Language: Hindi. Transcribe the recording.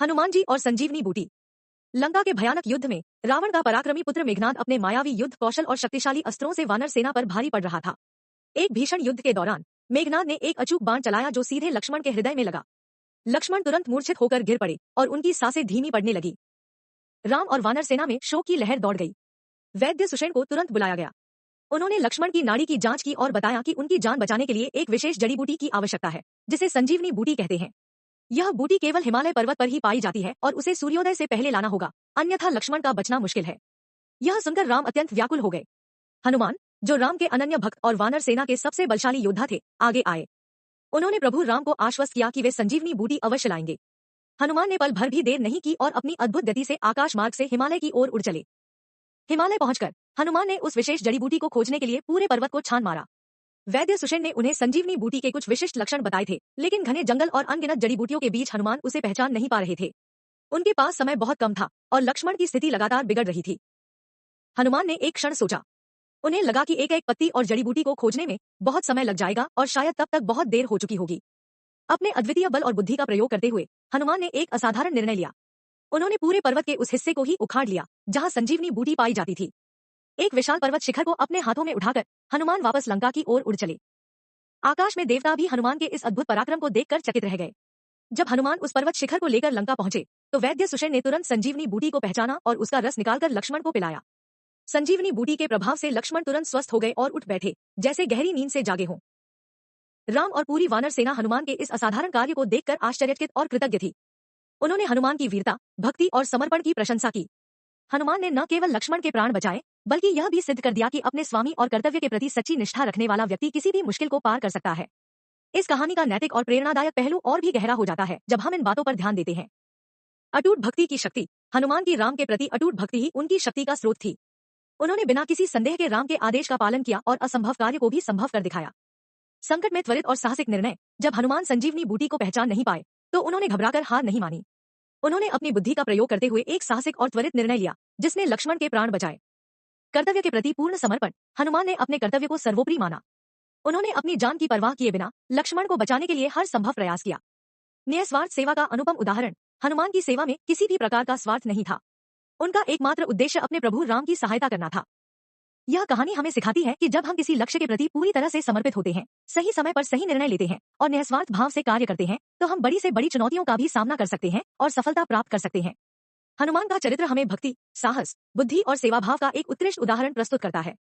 हनुमान जी और संजीवनी बूटी। लंका के भयानक युद्ध में रावण का पराक्रमी पुत्र मेघनाद अपने मायावी युद्ध कौशल और शक्तिशाली अस्त्रों से वानर सेना पर भारी पड़ रहा था। एक भीषण युद्ध के दौरान मेघनाद ने एक अचूक बाण चलाया जो सीधे लक्ष्मण के हृदय में लगा। लक्ष्मण तुरंत मूर्छित होकर गिर पड़े और उनकी सांसें धीमी पड़ने लगी। राम और वानर सेना में शोक की लहर दौड़ गई। वैद्य सुषेण को तुरंत बुलाया गया। उन्होंने लक्ष्मण की नाड़ी की जांच की और बताया कि उनकी जान बचाने के लिए एक विशेष जड़ी बूटी की आवश्यकता है, जिसे संजीवनी बूटी कहते हैं। यह बूटी केवल हिमालय पर्वत पर ही पाई जाती है और उसे सूर्योदय से पहले लाना होगा, अन्यथा लक्ष्मण का बचना मुश्किल है। यह सुनकर राम अत्यंत व्याकुल हो गए। हनुमान, जो राम के अनन्य भक्त और वानर सेना के सबसे बलशाली योद्धा थे, आगे आए। उन्होंने प्रभु राम को आश्वस्त किया कि वे संजीवनी बूटी अवश्य लाएंगे। हनुमान ने पल भर भी देर नहीं की और अपनी अद्भुत गति से आकाश मार्ग से हिमालय की ओर उड़ चले। हिमालय पहुंचकर हनुमान ने उस विशेष जड़ी बूटी को खोजने के लिए पूरे पर्वत को छान मारा। वैद्य सुषेण ने उन्हें संजीवनी बूटी के कुछ विशिष्ट लक्षण बताए थे, लेकिन घने जंगल और अनगिनत जड़ी बूटियों के बीच हनुमान उसे पहचान नहीं पा रहे थे। उनके पास समय बहुत कम था और लक्ष्मण की स्थिति लगातार बिगड़ रही थी। हनुमान ने एक क्षण सोचा। उन्हें लगा कि एक एक पत्ती और जड़ी बूटी को खोजने में बहुत समय लग जाएगा और शायद तब तक बहुत देर हो चुकी होगी। अपने अद्वितीय बल और बुद्धि का प्रयोग करते हुए हनुमान ने एक असाधारण निर्णय लिया। उन्होंने पूरे पर्वत के उस हिस्से को ही उखाड़ लिया जहां संजीवनी बूटी पाई जाती थी। एक विशाल पर्वत शिखर को अपने हाथों में उठाकर हनुमान वापस लंका की ओर उड़ चले। आकाश में देवता भी हनुमान के इस अद्भुत पराक्रम को देखकर चकित रह गए। जब हनुमान उस पर्वत शिखर को लेकर लंका पहुंचे तो वैद्य सुषेण ने तुरंत संजीवनी बूटी को पहचाना और उसका रस निकालकर लक्ष्मण को पिलाया। संजीवनी बूटी के प्रभाव से लक्ष्मण तुरंत स्वस्थ हो गए और उठ बैठे, जैसे गहरी नींद से जागे हों। राम और पूरी वानर सेना हनुमान के इस असाधारण कार्य को देखकर आश्चर्यचकित और कृतज्ञ थी। उन्होंने हनुमान की वीरता, भक्ति और समर्पण की प्रशंसा की। हनुमान ने न केवल लक्ष्मण के प्राण बचाए, बल्कि यह भी सिद्ध कर दिया कि अपने स्वामी और कर्तव्य के प्रति सच्ची निष्ठा रखने वाला व्यक्ति किसी भी मुश्किल को पार कर सकता है। इस कहानी का नैतिक और प्रेरणादायक पहलू और भी गहरा हो जाता है जब हम इन बातों पर ध्यान देते हैं। अटूट भक्ति की शक्ति। हनुमान की राम के प्रति अटूट भक्ति ही उनकी शक्ति का स्रोत थी। उन्होंने बिना किसी संदेह के राम के आदेश का पालन किया और असंभव कार्य को भी संभव कर दिखाया। संकट में त्वरित और साहसिक निर्णय। जब हनुमान संजीवनी बूटी को पहचान नहीं पाए तो उन्होंने घबराकर हार नहीं मानी। उन्होंने अपनी बुद्धि का प्रयोग करते हुए एक साहसिक और त्वरित निर्णय लिया जिसने लक्ष्मण के प्राण बचाए। कर्तव्य के प्रति पूर्ण समर्पण। हनुमान ने अपने कर्तव्य को सर्वोपरि माना। उन्होंने अपनी जान की परवाह किए बिना लक्ष्मण को बचाने के लिए हर संभव प्रयास किया। निस्वार्थ सेवा का अनुपम उदाहरण। हनुमान की सेवा में किसी भी प्रकार का स्वार्थ नहीं था। उनका एकमात्र उद्देश्य अपने प्रभु राम की सहायता करना था। यह कहानी हमें सिखाती है कि जब हम किसी लक्ष्य के प्रति पूरी तरह से समर्पित होते हैं, सही समय पर सही निर्णय लेते हैं और निस्वार्थ भाव से कार्य करते हैं, तो हम बड़ी से बड़ी चुनौतियों का भी सामना कर सकते हैं और सफलता प्राप्त कर सकते हैं। हनुमान का चरित्र हमें भक्ति, साहस, बुद्धि और सेवाभाव का एक उत्कृष्ट उदाहरण प्रस्तुत करता है।